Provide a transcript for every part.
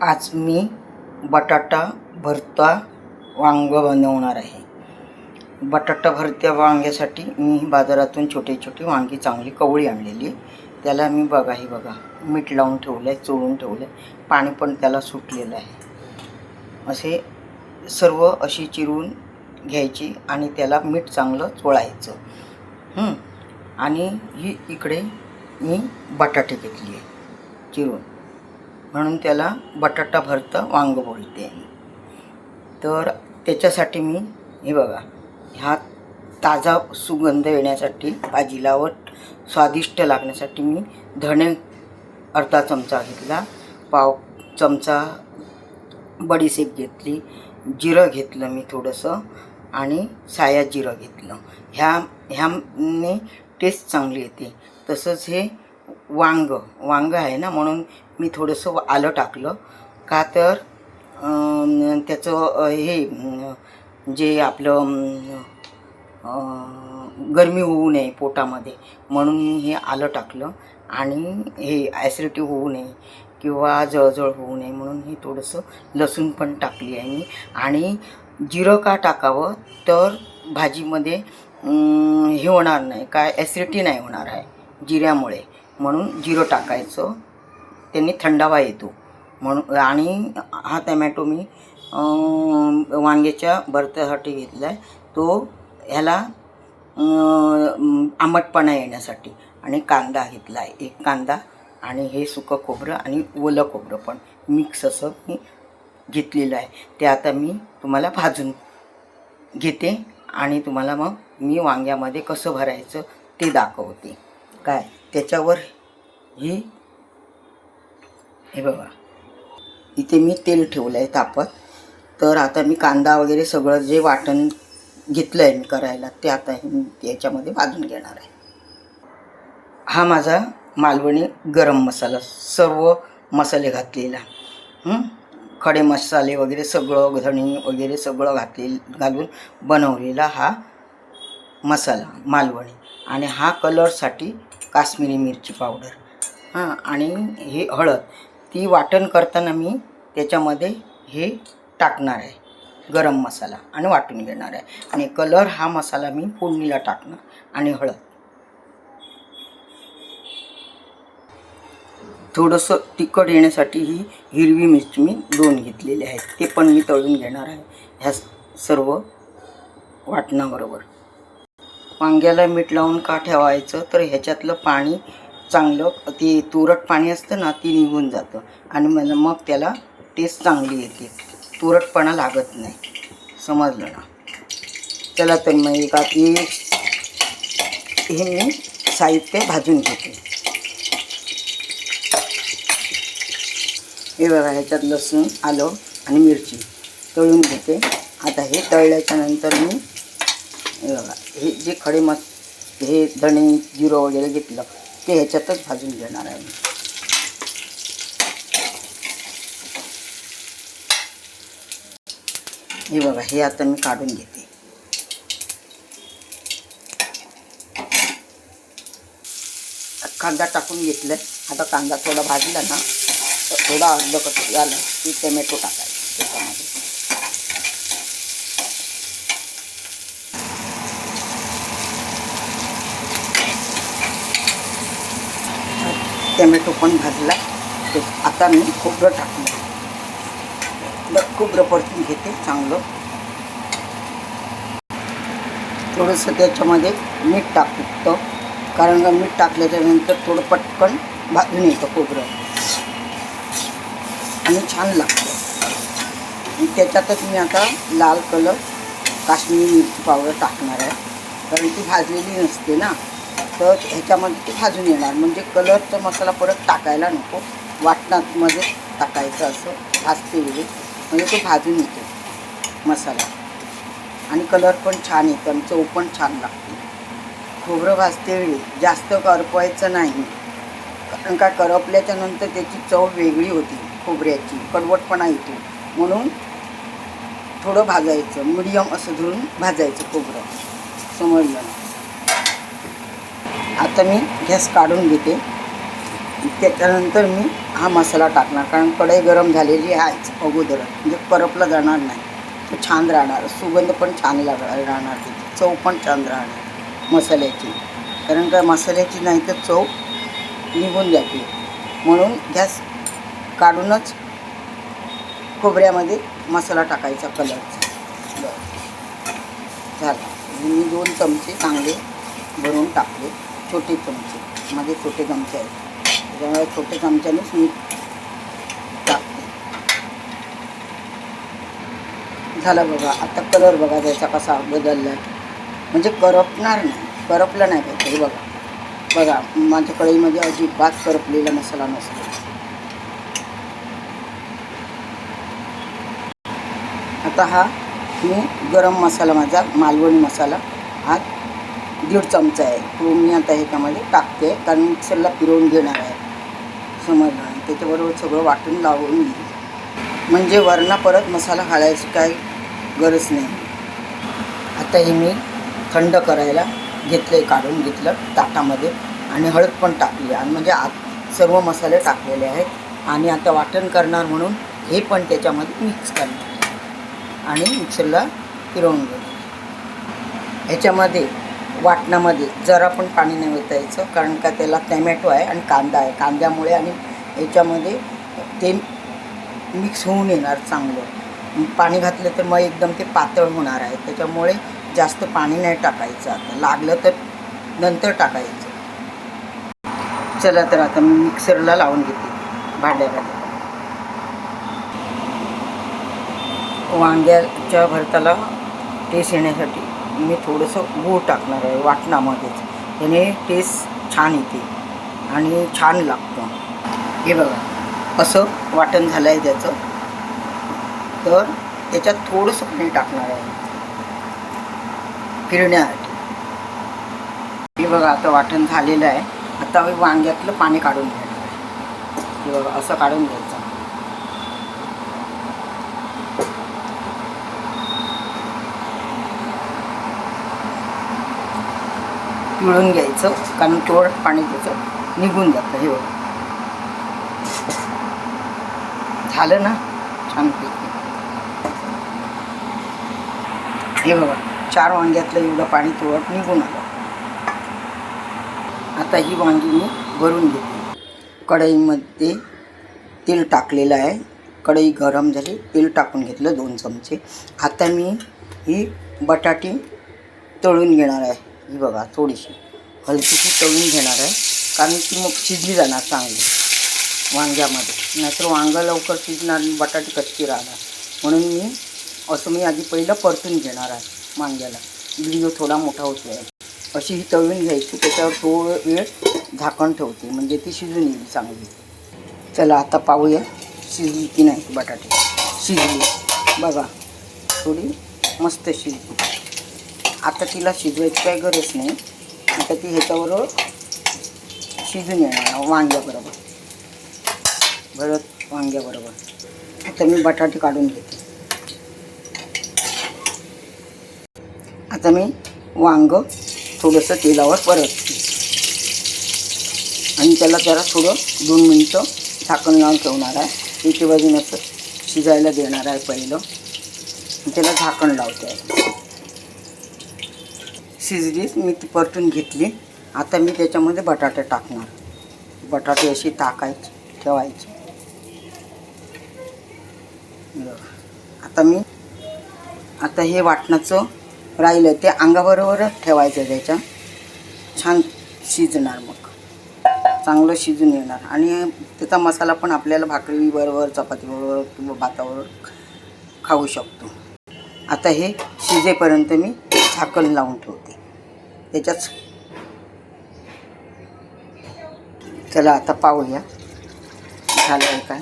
आज मी बटाटा भरता वांग बनवणार आहे। बटाटा भरत्या वांग्यासाठी मी बाजारातून छोटे छोटे वांगी चांगली कवळी आणलेली। त्याला मी बघा मीठ लावून ठेवलं आहे, चोळून ठेवलं आहे, पाणी पण त्याला सुटलेलं आहे। असे सर्व अशी चिरून घ्यायची आणि त्याला मीठ चांगलं चोळायचं। आणि ही इकडे मी बटाटे घेतली आहे चिरून, म्हणून त्याला बटाटा भरता वांग बोलते। तर त्याच्यासाठी मी हे बघा, ह्या ताजा सुगंध येण्यासाठी भाजीला व स्वादिष्ट लागण्यासाठी मी धणे अर्धा चमचा घेतला, पाव चमचा बडीशेप घेतली, जिरं घेतलं मी थोडंसं आणि साया जिरं घेतलं। ह्याने टेस्ट चांगली येते। तसंच हे वांग आहे ना, म्हणून मी थोडंसं आलं टाकलं, का तर त्याचं हे जे आपलं गरमी होऊ नये पोटामध्ये, म्हणून मी हे आलं टाकलं। आणि हे ॲसिडिटी होऊ नये किंवा जळजळ होऊ नये म्हणून हे थोडंसं लसूण पण टाकली आहे मी। आणि जिरं का टाकावं, तर भाजीमध्ये हे होणार नाही, काय ॲसिडिटी नाही होणार आहे जिऱ्यामुळे, म्हणून जिरं टाकायचं, त्यांनी थंडावा येतो म्हणून। आणि हा टमॅटो मी वांग्याच्या भरत्यासाठी घेतला आहे, तो ह्याला आंबटपणा येण्यासाठी। आणि कांदा घेतला आहे, एक कांदा, आणि हे सुकं खोबरं आणि ओलं खोबरं पण मिक्स असं मी घेतलेलं आहे। ते आता मी तुम्हाला भाजून घेते आणि तुम्हाला मग मी वांग्यामध्ये कसं भरायचं ते दाखवते। काय त्याच्यावर हे बघा, इथे मी तेल ठेवलं आहे तापत। तर आता मी कांदा वगैरे सगळं जे वाटण घेतलं आहे मी करायला, ते आता मी याच्यामध्ये भाजून घेणार आहे। हा माझा मालवणी गरम मसाला, सर्व मसाले घातलेला, खडे मसाले वगैरे सगळं, धणे वगैरे सगळं घालून बनवलेला हा मसाला मालवणी। आणि हा कलरसाठी काश्मीरी मिरची पावडर, आणि हे हळद, ती वाटण करताना मी त्याच्यामध्ये हे टाकणार आहे गरम मसाला आणि वाटून घेणार आहे। आणि कलर हा मसाला मी फोडणीला टाकणार, आणि हळद थोडंसं तिखट येण्यासाठी ही हिरवी मिरची मी 2 घेतलेली आहेत, ते पण मी तळून घेणार आहे ह्या सर्व वाटणाबरोबर। वांग्याला मीठ लावून का ठेवायचं, तर ह्याच्यातलं पाणी चांगलं, ते तुरट पाणी असतं ना, ती निघून जातं आणि मग त्याला टेस्ट चांगली येते, तुरटपणा लागत नाही, समजलं ना। चला तर मग हे मी साहित्य भाजून घेते। हे बघा, ह्याच्यात लसूण, आलं आणि मिरची तळून घेते। आता हे तळल्याच्या नंतर मी हे बघा, हे जे हे धणे जिरं वगैरे घेतलं ते ह्याच्यातच भाजून घेणार आहे मी। हे बघा, हे आता मी काढून घेते। कांदा टाकून घेतला, आता कांदा थोडा भाजला ना, थोडा अर्धकट झाला की टमॅटो टाकायचा त्याच्यामध्ये। टमॅटो पण भाजला, आता मी खोबरं टाकलं, खोबरं परतून घेते चांगलं। थोडंसं त्याच्यामध्ये मीठ टाकतो, कारण का मीठ टाकल्याच्या नंतर थोडं पटकन भाजून येतं खोबरं आणि छान लागतं। त्याच्यातच मी आता लाल कलर काश्मीरी मिरची पावडर टाकणार आहे, कारण ती भाजलेली नसते ना, तर ह्याच्यामध्ये ते भाजून येणार, म्हणजे कलरचा मसाला परत टाकायला नको, वाटणामध्ये टाकायचं असं भाजते वेळी, म्हणजे तो भाजून येतो मसाला आणि कलर पण छान येतो आणि चव पण छान लागते। खोबरं भाजते वेळी जास्त करपवायचं नाही, कारण का करपल्याच्या नंतर त्याची चव वेगळी होती, खोबऱ्याची कडवटपणा येतो, म्हणून थोडं भाजायचं, मीडियम असं धरून भाजायचं खोबरं, समजलं ना। आता मी गॅस काढून घेते त्याच्यानंतर मी हा मसाला टाकणार, कारण कढई गरम झालेली आहेच अगोदर, म्हणजे करपला जाणार नाही, तो छान राहणार, सुगंध पण छान राहणार, त्याची चव पण छान राहणार मसाल्याची, कारण का मसाल्याची नाही तर चव निघून जाते. म्हणून गॅस काढूनच खोबऱ्यामध्ये मसाला टाकायचा कलरचा. झाला. मी 2 चमचे चांगले भरून टाकले, छोटे चमचे, माझे छोटे चमचे आहेत, त्याच्यामुळे छोटे चमच्यानेच मी टाकते. झाला बघा. आता कलर बघा त्याचा कसा बदलला, म्हणजे करपणार नाही, करपला नाही पाहिजे. बघा बघा, माझ्या कढईमध्ये अजिबात करपलेला मसाला नसतो. आता हा मी गरम मसाला, माझा मालवणी मसाला हा 1.5 चमचा आहे, तो मी आता ह्याच्यामध्ये टाकते, कारण मिक्सरला फिरवून घेणार आहे, समजलं. आणि त्याच्याबरोबर सगळं वाटून लावून घेईल, म्हणजे वरना परत मसाला घालायची काही गरज नाही. आता हे मी थंड करायला घेतलं, काढून घेतलं ताटामध्ये, आणि हळद पण टाकली, आणि म्हणजे आत सर्व मसाले टाकलेले आहेत. आणि आता वाटण करणार म्हणून हे पण त्याच्यामध्ये मिक्स करणार आणि मिक्सरला फिरवून घेणार. ह्याच्यामध्ये वाटणामध्ये जरा पण पाणी नाही ओतायचं, कारण का त्याला टॅमॅटो आहे आणि कांदा आहे, कांद्यामुळे आणि ह्याच्यामध्ये ते मिक्स होऊन येणार चांगलं. पाणी घातलं तर मग एकदम ते पातळ होणार आहे, त्याच्यामुळे जास्त पाणी नाही टाकायचं. आता लागलं तर नंतर टाकायचं. चला तर आता मी मिक्सरला लावून घेते भांड्यामध्ये. वांग्याच्या भरताला टेस्ट येण्यासाठी मी थोडंसं गूळ टाकणार आहे वाटणामध्येच, त्याने टेस्ट छान येते आणि छान लागतं. हे बघा असं वाटण झालं आहे त्याचं, तर त्याच्यात थोडंसं पाणी टाकणार आहे फिरण्यासाठी. हे बघा आता वाटण झालेलं आहे. आता मी वांग्यातलं पाणी काढून घेणार आहे. हे बघा असं काढून घ्यायचं, पिळून घ्यायचं, कारण तेवढं पाणी त्याचं निघून जातं. हे बघा झालं ना छानपैकी. हे बघा 4 वांग्यातलं एवढं पाणी तेवढं निघून आलं. आता ही वांगी मी भरून घेते. कढईमध्ये तेल टाकलेलं आहे, कढई गरम झाली, तेल टाकून घेतलं 2 चमचे. आता मी ही बटाटी तळून घेणार आहे. ही बघा थोडीशी हलकीशी तळून घेणार आहे, कारण ती मग शिजली जाणार चांगली वांग्यामध्ये, नाहीतर वांगं लवकर शिजणार आणि बटाटी कच्ची राहणार. म्हणून मी आधी पहिलं परतून घेणार आहे वांग्याला. व्हिडिओ थोडा मोठा होतो आहे. अशी ही तळून घ्यायची, त्याच्यावर थोडं वेळ झाकण ठेवते, म्हणजे ती शिजून येईल चांगली. चला आता पाहूया शिजली की नाही. बटाटे शिजली बघा, थोडी मस्त शिजली. आता तिला शिजवायची काही गरज नाही, आता ती ह्याच्याबरोबर शिजून येणार वांग्याबरोबर, भरत वांग्याबरोबर. आता मी बटाटे काढून घेते. आता मी वांगं थोडंसं तेलावर परतते आणि त्याला जरा थोडं 2 मिनटं झाकण लावून ठेवणार आहे. एके बाजूने असं शिजायला देणार आहे पहिलं, त्याला झाकण लावते आहे. शिजली, मी ती परतून घेतली. आता मी त्याच्यामध्ये बटाटे टाकणार. बटाटे अशी टाकायची, ठेवायची. आता हे वाटणाचं राहिलं ते अंगाबरोबरच ठेवायचं, त्याच्या छान शिजणार, मग चांगलं शिजून येणार. आणि त्याचा मसाला पण आपल्याला भाकरीबरोबर, चपातीबरोबर किंवा भाताबरोबर खाऊ शकतो. आता हे शिजेपर्यंत मी झाकण लावून ठेवते त्याच्याच. चला आता पाहूया झालं आहे काय.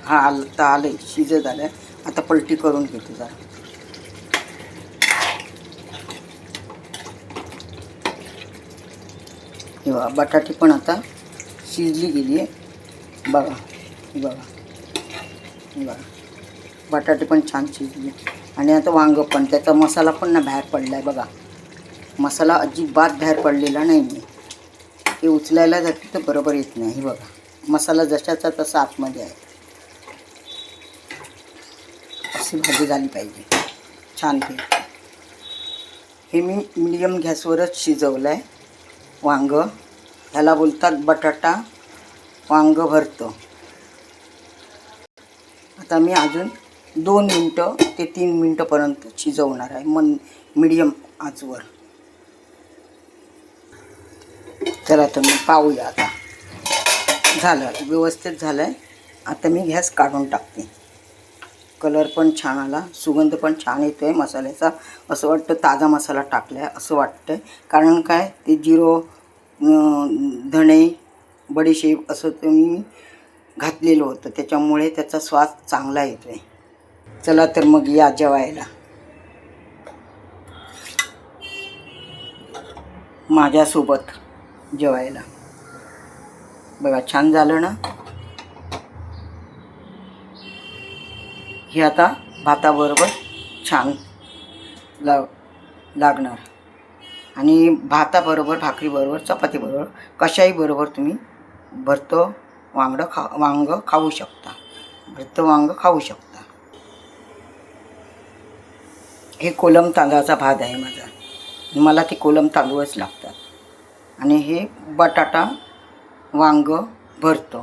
हा आता आलं आहे, शिजत आलं आहे. आता पलटी करून घेते जरा. हे बघा बटाटी पण आता शिजली गेली आहे. बघा बघा बटाटे पण छान शिजली. आणि आता वांगं पण, त्याचा मसाला पण ना बाहेर पडला आहे बघा. मसाला अजिबात बाहेर पडलेला नाही आहे. हे उचलायला जाते तर बरोबर येत नाही. बघा मसाला जशाचा तसा आतमध्ये आहे. अशी भाजी झाली पाहिजे छानपैकी. हे मी मीडियम गॅसवरच शिजवलं आहे वांगं. ह्याला बोलतात बटाटा वांग भरतं. आता मी अजून 2 मिनटं ते 3 मिनटंपर्यंत शिजवणार आहे मीडियम आचवर. चला तर मग पाहूया. आता झालं, व्यवस्थित झालं आहे. आता मी गॅस काढून टाकते. कलर पण छान आला, सुगंध पण छान येतो आहे मसाल्याचा. असं वाटतं ताजा मसाला टाकला आहे असं वाटतं. कारण काय ते जिरं, धणे, बडीशेप असं ते मी घातलेलं होतं, त्याच्यामुळे त्याचा स्वाद चांगला येतो आहे. चला तर मग या जेवायला माझ्यासोबत जेवायला. बघा छान झालं ना. हे आता भाताबरोबर छान लागणार. आणि भाताबरोबर, भाकरीबरोबर, चपातीबरोबर, कशाही बरोबर तुम्ही भरतं वांग खाऊ शकता. भरतं वांग खाऊ शकता. हे कोलम तांदळाचा भात आहे माझा. मला ते कोलम तांदूळच लागतात. आणि हे बटाटा वांग भरतं.